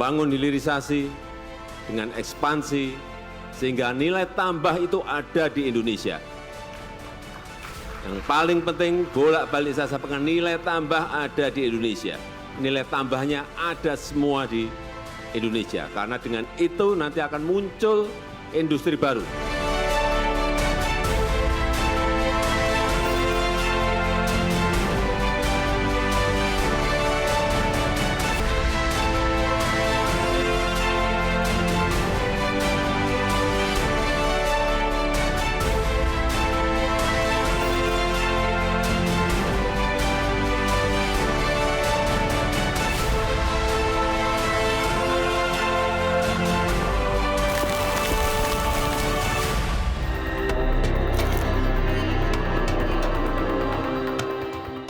membangun hilirisasi dengan ekspansi sehingga nilai tambah itu ada di Indonesia. Yang paling penting bolak-balik saya sampaikan, nilai tambah ada di Indonesia. Nilai tambahnya ada semua di Indonesia. Karena dengan itu nanti akan muncul industri baru.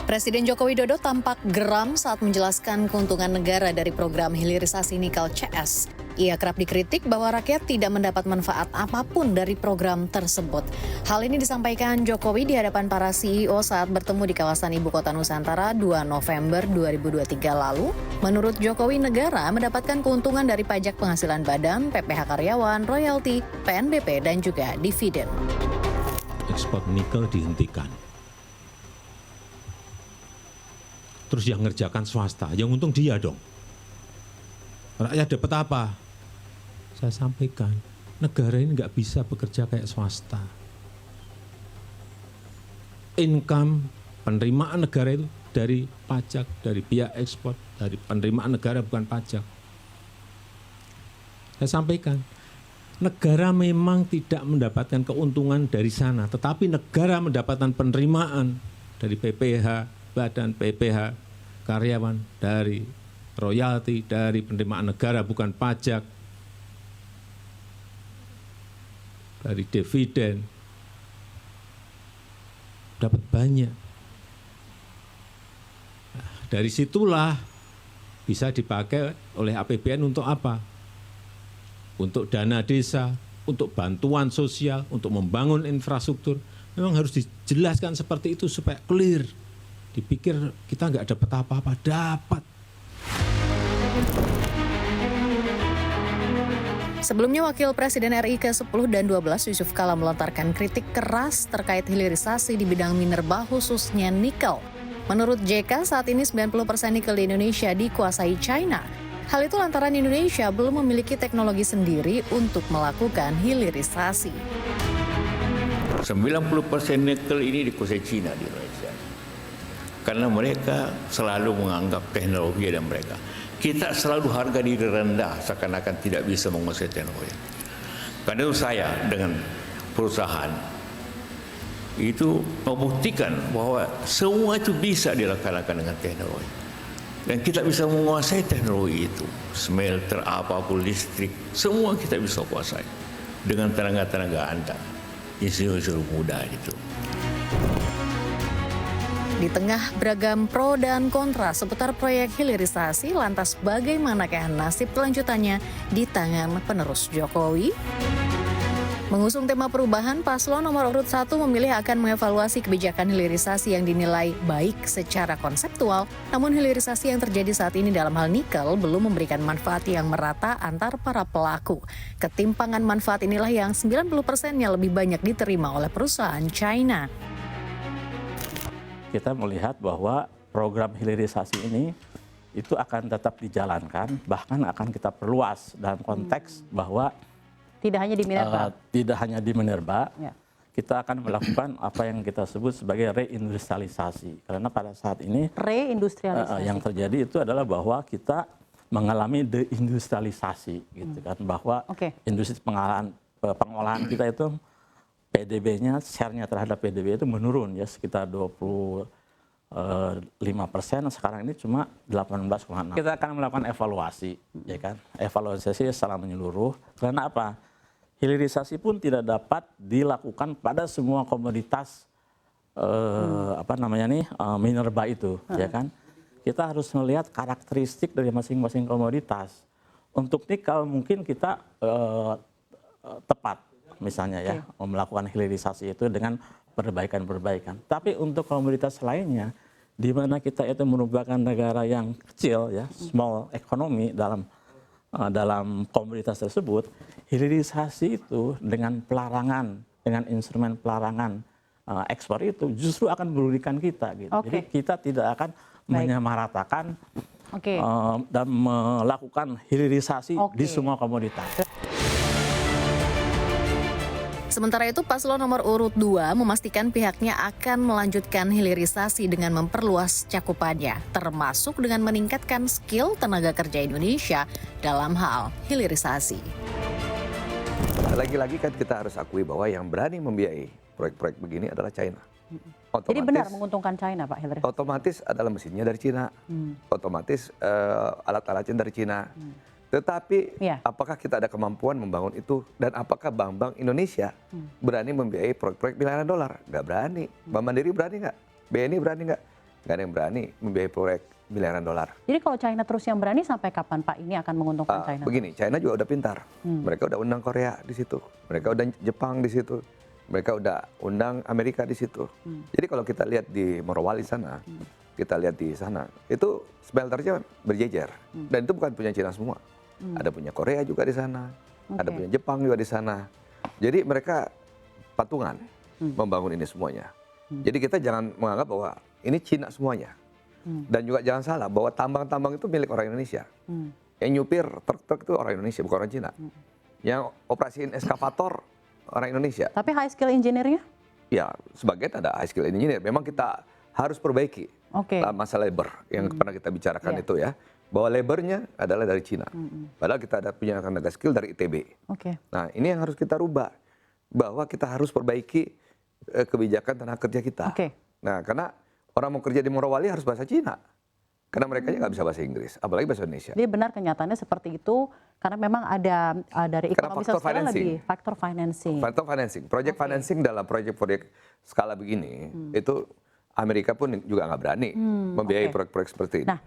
Presiden Joko Widodo tampak geram saat menjelaskan keuntungan negara dari program hilirisasi nikel CS. Ia kerap dikritik bahwa rakyat tidak mendapat manfaat apapun dari program tersebut. Hal ini disampaikan Jokowi di hadapan para CEO saat bertemu di kawasan Ibu Kota Nusantara 2 November 2023 lalu. Menurut Jokowi, negara mendapatkan keuntungan dari pajak penghasilan badan, PPh karyawan, royalti, PNBP, dan juga dividen. Ekspor nikel dihentikan. Terus yang ngerjakan swasta, yang untung dia dong. Rakyat dapat apa? Saya sampaikan, negara ini nggak bisa bekerja kayak swasta. Income, penerimaan negara itu dari pajak, dari biaya ekspor, dari penerimaan negara bukan pajak. Saya sampaikan, negara memang tidak mendapatkan keuntungan dari sana, tetapi negara mendapatkan penerimaan dari PPh, badan PPh, karyawan, dari royalti, dari penerimaan negara bukan pajak, dari dividen, dapat banyak. Nah, dari situlah bisa dipakai oleh APBN untuk apa? Untuk dana desa, untuk bantuan sosial, untuk membangun infrastruktur. Memang harus dijelaskan seperti itu supaya clear. Dipikir kita nggak dapat apa-apa, dapat. Sebelumnya Wakil Presiden RI ke-10 dan 12 Yusuf Kala melontarkan kritik keras terkait hilirisasi di bidang minerba khususnya nikel. Menurut JK, saat ini 90% nikel di Indonesia dikuasai China. Hal itu lantaran Indonesia belum memiliki teknologi sendiri untuk melakukan hilirisasi. 90% nikel ini dikuasai China di Indonesia. Karena mereka selalu menganggap teknologi ada mereka. Kita selalu harga diri rendah seakan-akan tidak bisa menguasai teknologi. Karena itu saya dengan perusahaan itu membuktikan bahwa semua itu bisa dilaksanakan dengan teknologi. Dan kita bisa menguasai teknologi itu. Smelter, apapun, listrik, semua kita bisa kuasai. Dengan tenaga-tenaga Anda, insinyur muda itu. Di tengah beragam pro dan kontra seputar proyek hilirisasi, lantas bagaimanakah nasib kelanjutannya di tangan penerus Jokowi? Mengusung tema perubahan, paslon nomor urut 1 memilih akan mengevaluasi kebijakan hilirisasi yang dinilai baik secara konseptual, namun hilirisasi yang terjadi saat ini dalam hal nikel belum memberikan manfaat yang merata antar para pelaku. Ketimpangan manfaat inilah yang 90%-nya lebih banyak diterima oleh perusahaan China. Kita melihat bahwa program hilirisasi ini itu akan tetap dijalankan, bahkan akan kita perluas dalam konteks bahwa tidak hanya di Minerba. Tidak hanya di Minerba, ya. Kita akan melakukan apa yang kita sebut sebagai reindustrialisasi. Karena pada saat ini reindustrialisasi yang terjadi itu adalah bahwa kita mengalami deindustrialisasi, gitu kan, bahwa industri pengolahan kita itu PDB-nya, share-nya terhadap PDB itu menurun ya sekitar 25%, sekarang ini cuma 18,6%. Kita akan melakukan evaluasi, ya kan? Evaluasi secara menyeluruh. Karena apa? Hilirisasi pun tidak dapat dilakukan pada semua komoditas minerba itu, ya kan? Kita harus melihat karakteristik dari masing-masing komoditas. Untuk nikel mungkin kita tepat. Misalnya ya, melakukan hilirisasi itu dengan perbaikan-perbaikan. Tapi untuk komoditas lainnya, di mana kita itu merupakan negara yang kecil ya, small economy dalam dalam komoditas tersebut, hilirisasi itu dengan pelarangan, dengan instrumen pelarangan ekspor itu justru akan merugikan kita. Gitu. Jadi kita tidak akan menyamaratakan dan melakukan hilirisasi di semua komoditas. Sementara itu, paslon nomor urut 2 memastikan pihaknya akan melanjutkan hilirisasi dengan memperluas cakupannya, termasuk dengan meningkatkan skill tenaga kerja Indonesia dalam hal hilirisasi. Lagi-lagi kan kita harus akui bahwa yang berani membiayai proyek-proyek begini adalah China. Jadi benar menguntungkan China, Pak hilirisasi? Otomatis adalah mesinnya dari China, otomatis alat-alatnya dari China. Tetapi apakah kita ada kemampuan membangun itu, dan apakah bank-bank Indonesia berani membiayai proyek-proyek miliaran dolar? Nggak berani. Bank Mandiri berani nggak? BNI berani nggak? Nggak ada yang berani membiayai proyek miliaran dolar. Jadi kalau China terus yang berani, sampai kapan Pak ini akan menguntungkan China? Begini, China juga udah pintar. Mereka udah undang Korea di situ, mereka udah Jepang di situ, mereka udah undang Amerika di situ. Jadi kalau kita lihat di Morowali sana, kita lihat di sana, itu smelternya berjejer, dan itu bukan punya China semua. Ada punya Korea juga di sana, ada punya Jepang juga di sana. Jadi mereka patungan membangun ini semuanya. Jadi kita jangan menganggap bahwa ini Cina semuanya. Dan juga jangan salah bahwa tambang-tambang itu milik orang Indonesia. Yang nyupir truk-truk itu orang Indonesia, bukan orang Cina. Yang operasiin eskavator orang Indonesia. Tapi high skill engineer-nya? Ya, sebagian ada high skill engineer. Memang kita harus perbaiki masalah labor yang pernah kita bicarakan itu ya. Bahwa labornya adalah dari Cina. Padahal kita ada punya tenaga skill dari ITB. Nah, ini yang harus kita rubah. Bahwa kita harus perbaiki kebijakan tenaga kerja kita. Nah, karena orang mau kerja di Morowali harus bahasa Cina. Karena mereka nggak bisa bahasa Inggris, apalagi bahasa Indonesia. Jadi benar kenyataannya seperti itu, karena memang ada dari ekonomi sosial lebih faktor financing. Faktor financing. Project financing dalam proyek-proyek skala begini, itu Amerika pun juga nggak berani membiayai proyek-proyek seperti ini. Nah.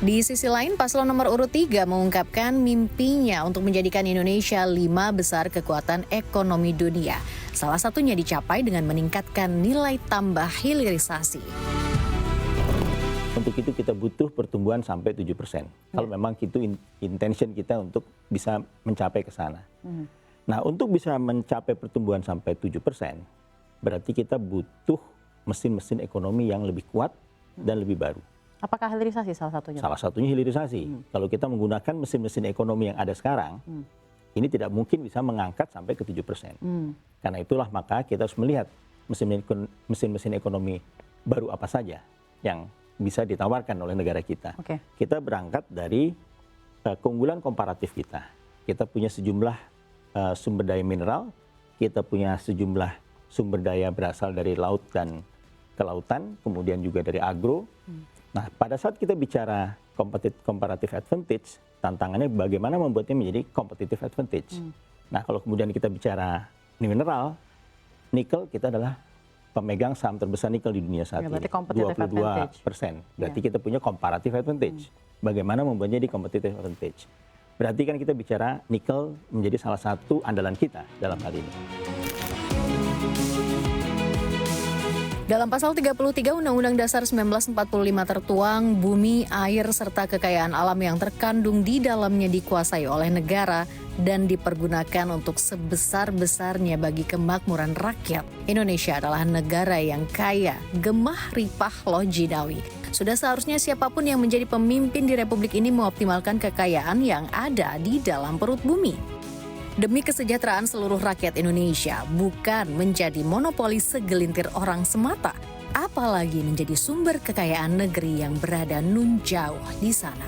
Di sisi lain, paslon nomor urut 3 mengungkapkan mimpinya untuk menjadikan Indonesia 5 besar kekuatan ekonomi dunia. Salah satunya dicapai dengan meningkatkan nilai tambah hilirisasi. Untuk itu kita butuh pertumbuhan sampai 7%. Kalau memang itu intention kita untuk bisa mencapai ke sana. Nah, untuk bisa mencapai pertumbuhan sampai 7%, berarti kita butuh mesin-mesin ekonomi yang lebih kuat dan lebih baru. Apakah hilirisasi salah satunya? Salah satunya hilirisasi. Kalau kita menggunakan mesin-mesin ekonomi yang ada sekarang, ini tidak mungkin bisa mengangkat sampai ke 7%. Karena itulah maka kita harus melihat mesin-mesin ekonomi baru apa saja yang bisa ditawarkan oleh negara kita. Kita berangkat dari keunggulan komparatif kita. Kita punya sejumlah sumber daya mineral, kita punya sejumlah sumber daya berasal dari laut dan kelautan, kemudian juga dari agro. Nah, pada saat kita bicara comparative advantage, tantangannya bagaimana membuatnya menjadi competitive advantage. Nah, kalau kemudian kita bicara mineral, nikel kita adalah pemegang saham terbesar nikel di dunia saat ini, 22%. Berarti kita punya comparative advantage. Bagaimana membuatnya di competitive advantage? Berarti kan kita bicara nikel menjadi salah satu andalan kita dalam hal ini. Dalam pasal 33 Undang-Undang Dasar 1945 tertuang, bumi, air, serta kekayaan alam yang terkandung di dalamnya dikuasai oleh negara dan dipergunakan untuk sebesar-besarnya bagi kemakmuran rakyat. Indonesia adalah negara yang kaya, gemah ripah loh jinawi. Sudah seharusnya siapapun yang menjadi pemimpin di Republik ini mengoptimalkan kekayaan yang ada di dalam perut bumi. Demi kesejahteraan seluruh rakyat Indonesia, bukan menjadi monopoli segelintir orang semata, apalagi menjadi sumber kekayaan negeri yang berada nun jauh di sana.